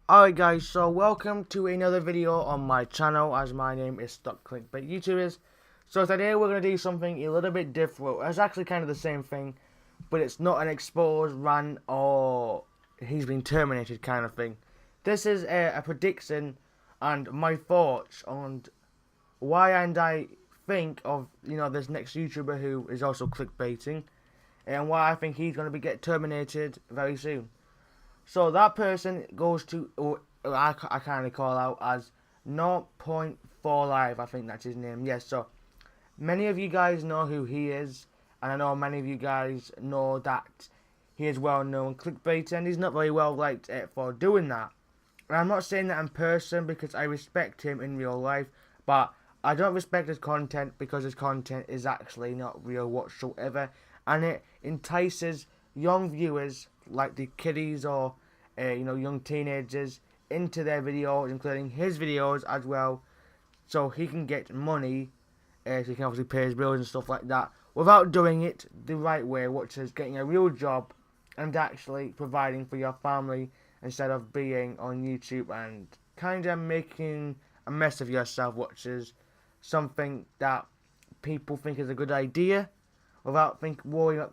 Alright guys, so welcome to another video on my channel, as my name is Stuck Clickbait YouTubers. So today we're going to do something a little bit different. It's actually kind of the same thing, but it's not an exposed, ran, or he's been terminated kind of thing. This is a prediction and my thoughts on why and I think of, this next YouTuber who is also clickbaiting, and why I think he's going to get terminated very soon. So that person goes to, or I kind of call out as NoughtPointFourLive, I think that's his name. Yes, so many of you guys know who he is, and I know many of you guys know that he is well known clickbait, and he's not very well liked for doing that. And I'm not saying that in person because I respect him in real life, but I don't respect his content because his content is actually not real whatsoever, and it entices young viewers like the kiddies or young teenagers into their videos, including his videos as well, so he can get money, so he can obviously pay his bills and stuff like that, without doing it the right way, which is getting a real job and actually providing for your family instead of being on YouTube and kind of making a mess of yourself, which is something that people think is a good idea without wondering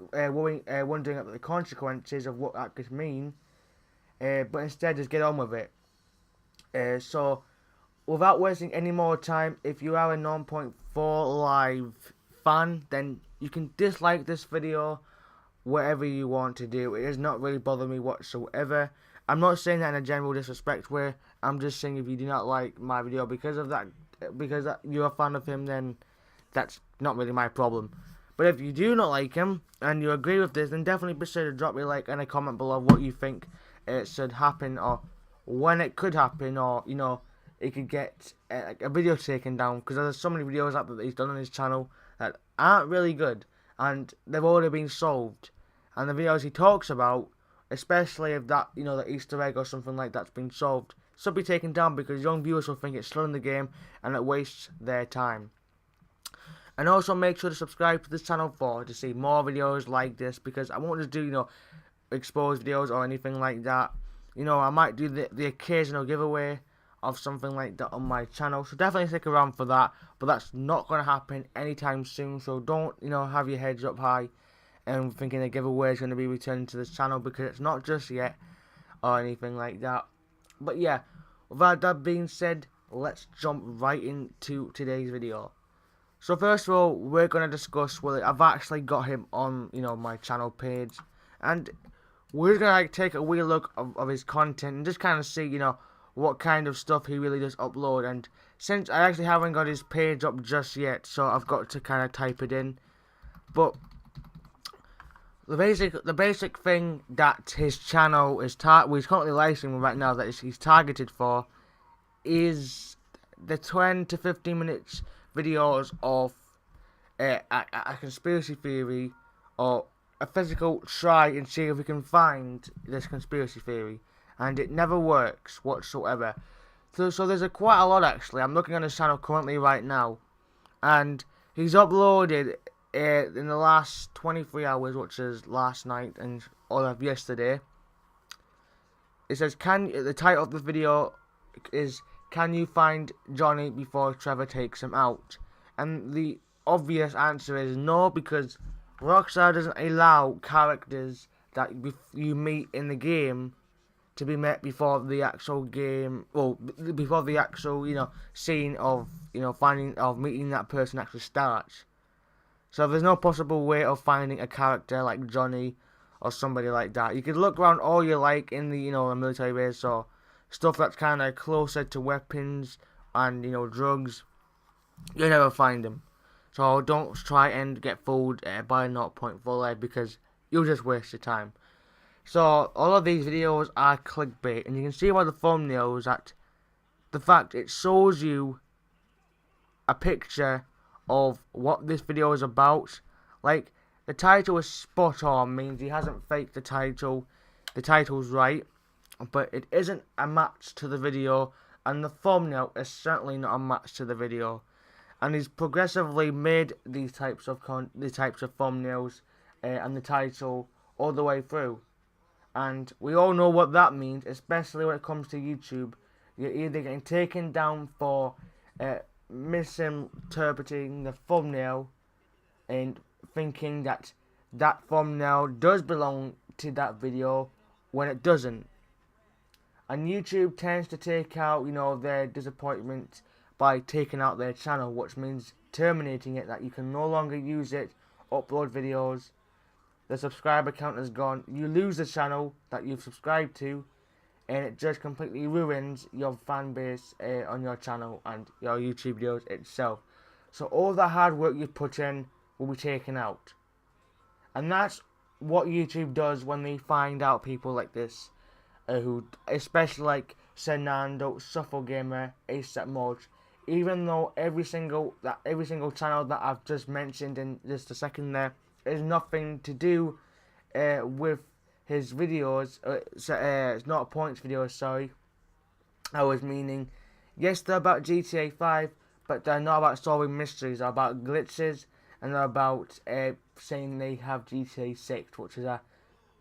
about the consequences of what that could mean, but instead just get on with it. So without wasting any more time, if you are a NoughtPointFourLive fan, then you can dislike this video, whatever you want to do. It does not really bother me whatsoever. I'm not saying that in a general disrespect way. I'm just saying if you do not like my video because of that, because you're a fan of him, then that's not really my problem. But if you do not like him and you agree with this, then definitely be sure to drop me a like and a comment below what you think it should happen, or when it could happen, or it could get like a video taken down, because there's so many videos out there that he's done on his channel that aren't really good and they've already been solved, and the videos he talks about, especially if that the Easter egg or something like that's been solved, should be taken down because young viewers will think it's still in the game and it wastes their time. And also make sure to subscribe to this channel to see more videos like this, because I won't just do exposed videos or anything like that. I might do the occasional giveaway of something like that on my channel, so definitely stick around for that, but that's not going to happen anytime soon, so don't have your heads up high and thinking a giveaway is going to be returned to this channel, because it's not just yet or anything like that. But yeah, without that being said, let's jump right into today's video. So first of all, we're going to discuss whether I've actually got him on, my channel page, and we're going to take a wee look of his content and just kind of see, what kind of stuff he really does upload. And since I actually haven't got his page up just yet, so I've got to kind of type it in. But the basic thing that his channel is he's currently live streaming right now that he's targeted for is the 10 to 15 minutes videos of a conspiracy theory, or a physical try and see if we can find this conspiracy theory, and it never works whatsoever. So there's quite a lot actually. I'm looking on his channel currently right now, and he's uploaded in the last 23 hours, which is last night and all of yesterday. It says, the title of the video is "Can you find Johnny before Trevor takes him out?" And the obvious answer is no, because Rockstar doesn't allow characters that you meet in the game to be met before the actual game, well, before the actual scene of meeting that person actually starts. So there's no possible way of finding a character like Johnny or somebody like that. You could look around all you like in the the military base, or stuff that's kind of closer to weapons and drugs. You'll never find them. So don't try and get fooled by NoughtPointFourLive, because you'll just waste your time. So all of these videos are clickbait, and you can see by the thumbnails that the fact it shows you a picture of what this video is about. Like, the title is spot on, means he hasn't faked the title. The title's right, but it isn't a match to the video, and the thumbnail is certainly not a match to the video. And he's progressively made these types of thumbnails and the title all the way through. And we all know what that means, especially when it comes to YouTube. You're either getting taken down for misinterpreting the thumbnail and thinking that that thumbnail does belong to that video when it doesn't. And YouTube tends to take out, their disappointment by taking out their channel, which means terminating it, that you can no longer use it, upload videos, the subscriber count is gone, you lose the channel that you've subscribed to, and it just completely ruins your fan base on your channel and your YouTube videos itself. So all the hard work you put in will be taken out. And that's what YouTube does when they find out people like this, who, especially like Fernando, Shuffle Gamer, ASAP Mods. Even though every single channel that I've just mentioned in just a second there is nothing to do with his videos, it's not points videos, sorry. I was meaning, yes, they're about GTA 5, but they're not about solving mysteries. They're about glitches, and they're about saying they have GTA 6, which is a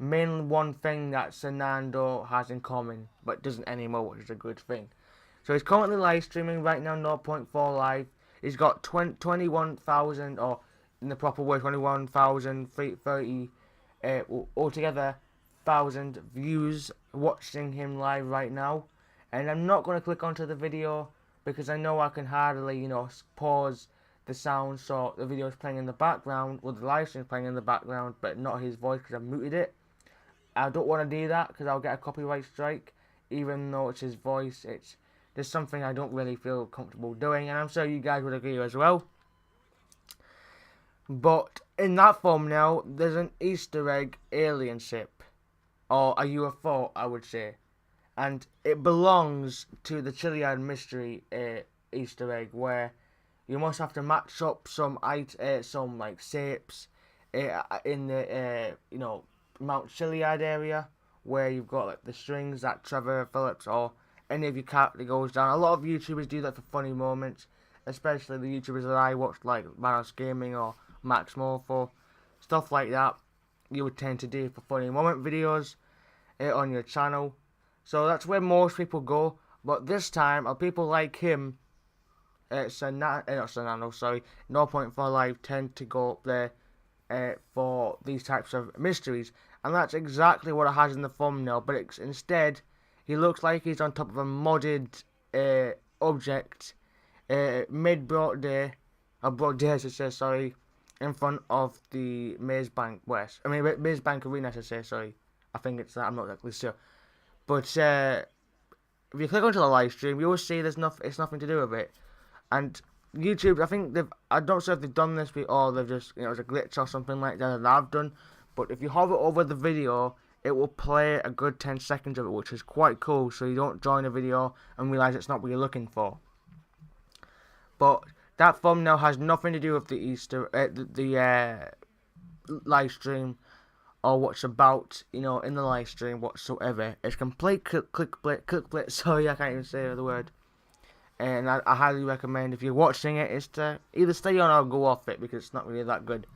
main one thing that Fernando has in common, but doesn't anymore, which is a good thing. So he's currently live streaming right now, NoughtPointFourLive. He's got 21,000, or in the proper word, 21,030 altogether 1,000 views watching him live right now. And I'm not going to click onto the video because I know I can hardly, pause the sound so the video is playing in the background, or the live stream is playing in the background, but not his voice because I've muted it. I don't want to do that because I'll get a copyright strike, even though it's his voice. It's just something I don't really feel comfortable doing, and I'm sure you guys would agree as well. But in that thumbnail, there's an Easter egg alien ship, or a UFO, I would say, and it belongs to the Chiliad mystery Easter egg, where you must have to match up some like shapes in the Mount Chiliad area, where you've got like the strings that Trevor Phillips or any of your character goes down. A lot of YouTubers do that for funny moments, especially the YouTubers that I watch, like Manos Gaming or Max Morpho, stuff like that. You would tend to do for funny moment videos on your channel. So that's where most people go. But this time, people like him, NoughtPointFourLive, tend to go up there for these types of mysteries. And that's exactly what it has in the thumbnail. But instead, he looks like he's on top of a modded object mid-broad day, I should say, sorry, in front of the Maze Bank Maze Bank Arena, I should say, sorry. I think it's that, I'm not exactly sure. But if you click onto the live stream, you will see it's nothing to do with it. And YouTube, I think I'm not sure if they've done this or they've just, it's a glitch or something like that I've done. But if you hover over the video, it will play a good 10 seconds of it, which is quite cool, so you don't join a video and realise it's not what you're looking for. But that thumbnail has nothing to do with the live stream or what's about, in the live stream whatsoever. It's complete clickbait. Sorry, I can't even say the word. And I highly recommend, if you're watching it, is to either stay on or go off it, because it's not really that good.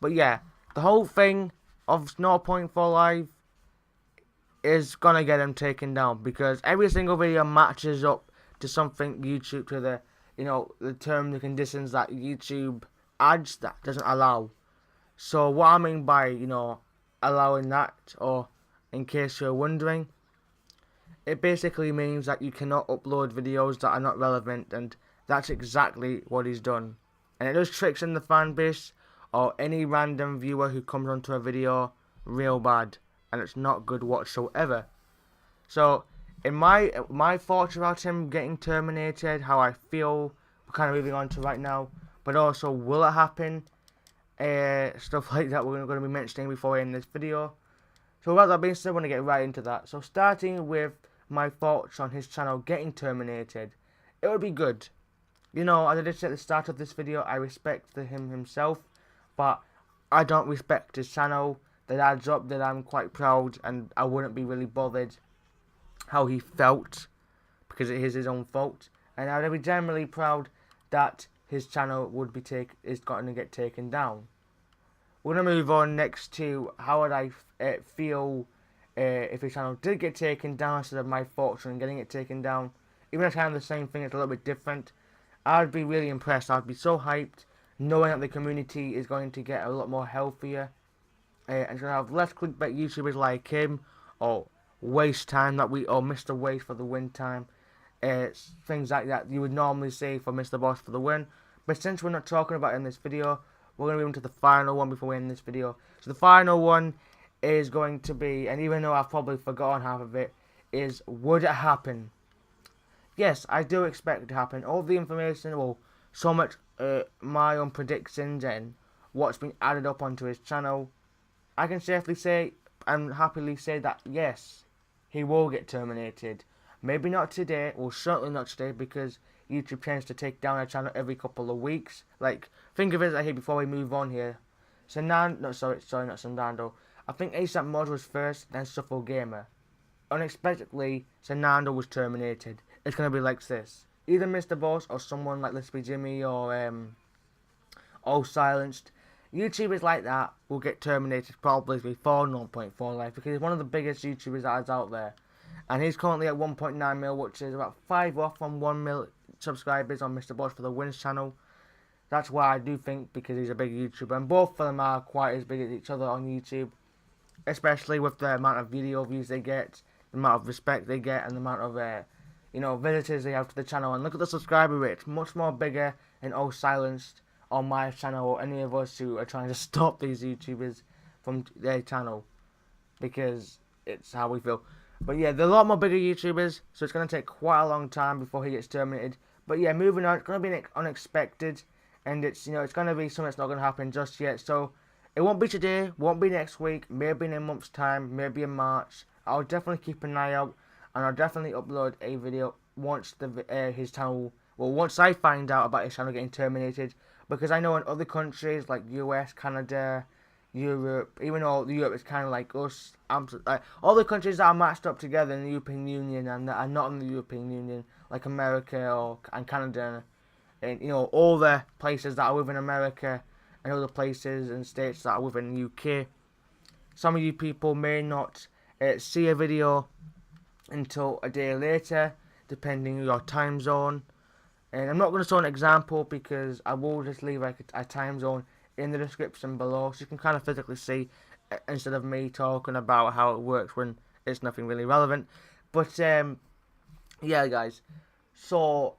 But yeah, the whole thing of NoughtPointFourLive is gonna get him taken down, because every single video matches up to something YouTube, to the the terms and conditions that YouTube adds that doesn't allow. So what I mean by allowing that, or in case you're wondering, it basically means that you cannot upload videos that are not relevant, and that's exactly what he's done. And it does tricks in the fan base or any random viewer who comes onto a video real bad, and it's not good whatsoever. So in my thoughts about him getting terminated, how I feel, we're kind of moving on to right now, but also will it happen, stuff like that we're going to be mentioning before we end this video. So with that being said, I want to get right into that. So starting with my thoughts on his channel getting terminated, it would be good. As I did say at the start of this video, I respect him himself, but I don't respect his channel. That adds up that I'm quite proud, and I wouldn't be really bothered how he felt, because it is his own fault. And I'd be generally proud that his channel would be is going to get taken down. We're going to move on next to how would I feel if his channel did get taken down instead of my fortune getting it taken down, even though it's kind of the same thing, it's a little bit different, I'd be really impressed. I'd be so hyped knowing that the community is going to get a lot more healthier, and it's going to have less clickbait YouTubers like him, or Waste Time that we, or Mr. Waste for the win time, things like that you would normally see for Mr. Boss for the win. But since we're not talking about it in this video, we're going to move into the final one before we end this video. So the final one is going to be, and even though I've probably forgotten half of it, is would it happen? Yes, I do expect it to happen. All the information, well, so much my own predictions and what's been added up onto his channel, I can safely say and happily say that yes, he will get terminated. Maybe not today, well certainly not today, because YouTube tends to take down a channel every couple of weeks. Like, think of it like here before we move on here. Not Sanando. I think ASAP Mod was first, then Shuffle Gamer. Unexpectedly, Sanando was terminated. It's gonna be like this. Either Mr. Boss or someone like Let's Be Jimmy or All Silenced. YouTubers like that will get terminated probably before NoughtPointFourLive, because he's one of the biggest YouTubers that is out there. And he's currently at 1.9 mil, which is about 5 off from 1 mil subscribers on Mr. Boss for the Wins channel. That's why I do think, because he's a big YouTuber, and both of them are quite as big as each other on YouTube, especially with the amount of video views they get, the amount of respect they get, and the amount of visitors they have to the channel. And look at the subscriber rate; it's much more bigger than All Silenced on my channel or any of us who are trying to stop these YouTubers from their channel, because it's how we feel. But yeah, they're a lot more bigger YouTubers, so it's going to take quite a long time before he gets terminated. But yeah, moving on, it's going to be unexpected, and it's it's going to be something that's not going to happen just yet. So it won't be today, won't be next week, maybe in a month's time, maybe in March. I'll definitely keep an eye out, and I'll definitely upload a video once his channel, well, once I find out about his channel getting terminated, because I know in other countries like US, Canada, Europe, even though Europe is kind of like us, all the countries that are matched up together in the European Union and that are not in the European Union, like America and Canada, and all the places that are within America and other places and states that are within the UK. Some of you people may not see a video until a day later, depending on your time zone. And I'm not going to show an example, because I will just leave like a time zone in the description below, so you can kind of physically see, instead of me talking about how it works when it's nothing really relevant. But yeah guys, so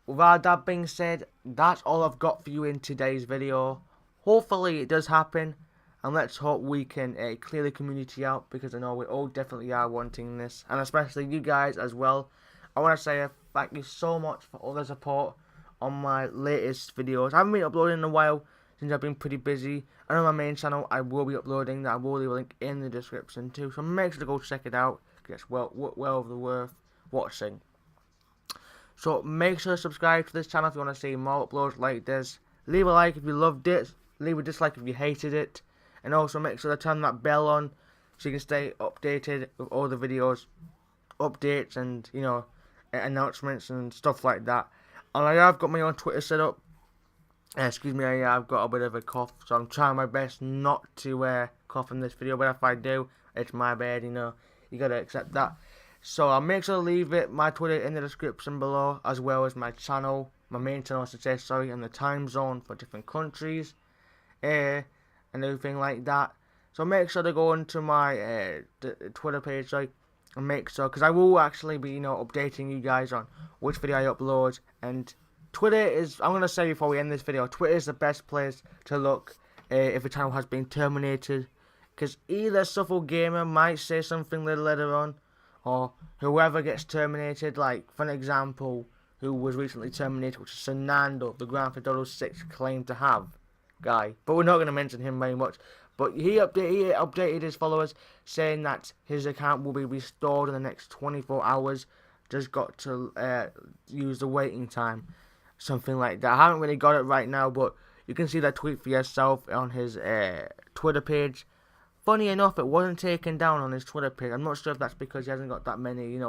with that being said, that's all I've got for you in today's video. Hopefully it does happen, and let's hope we can clear the community out, because I know we all definitely are wanting this, and especially you guys as well. I want to say thank you so much for all the support on my latest videos. I haven't been uploading in a while, since I've been pretty busy. And on my main channel, I will be uploading that. I will leave a link in the description too, so make sure to go check it out, because it's well worth watching. So make sure to subscribe to this channel if you want to see more uploads like this. Leave a like if you loved it, leave a dislike if you hated it, and also make sure to turn that bell on so you can stay updated with all the videos, updates, and announcements and stuff like that. And I have got my own Twitter set up. Excuse me, I've got a bit of a cough, so I'm trying my best not to cough in this video, but if I do, it's my bad, you gotta accept that. So I'll make sure to leave my Twitter in the description below, as well as my channel, my main channel I should say, sorry, and the time zone for different countries, and everything like that. So make sure to go into my Twitter page, and make sure, because I will actually be, updating you guys on which video I upload. And Twitter is, I'm going to say before we end this video, Twitter is the best place to look if a channel has been terminated, because either Shuffle Gamer might say something later on, or whoever gets terminated, like for an example, who was recently terminated, which is Sanando, the Grand Theft Auto 6 claimed to have guy, but we're not going to mention him very much. But he updated his followers, saying that his account will be restored in the next 24 hours. Just got to use the waiting time, something like that. I haven't really got it right now, but you can see that tweet for yourself on his Twitter page. Funny enough, it wasn't taken down on his Twitter page. I'm not sure if that's because he hasn't got that many,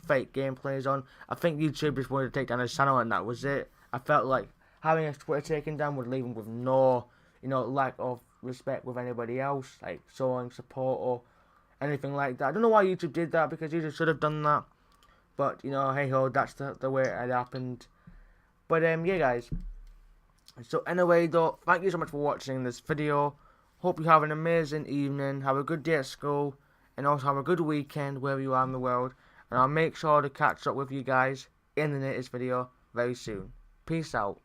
fake gameplays on. I think YouTube just wanted to take down his channel, and that was it. I felt like having his Twitter taken down would leave him with no, lack of respect with anybody else, like showing support or anything like that. I don't know why YouTube did that, because YouTube should have done that. But, you know, hey ho, that's the way it happened. But, yeah, guys. So, anyway, though, thank you so much for watching this video. Hope you have an amazing evening. Have a good day at school. And also have a good weekend wherever you are in the world. And I'll make sure to catch up with you guys in the latest video very soon. Peace out.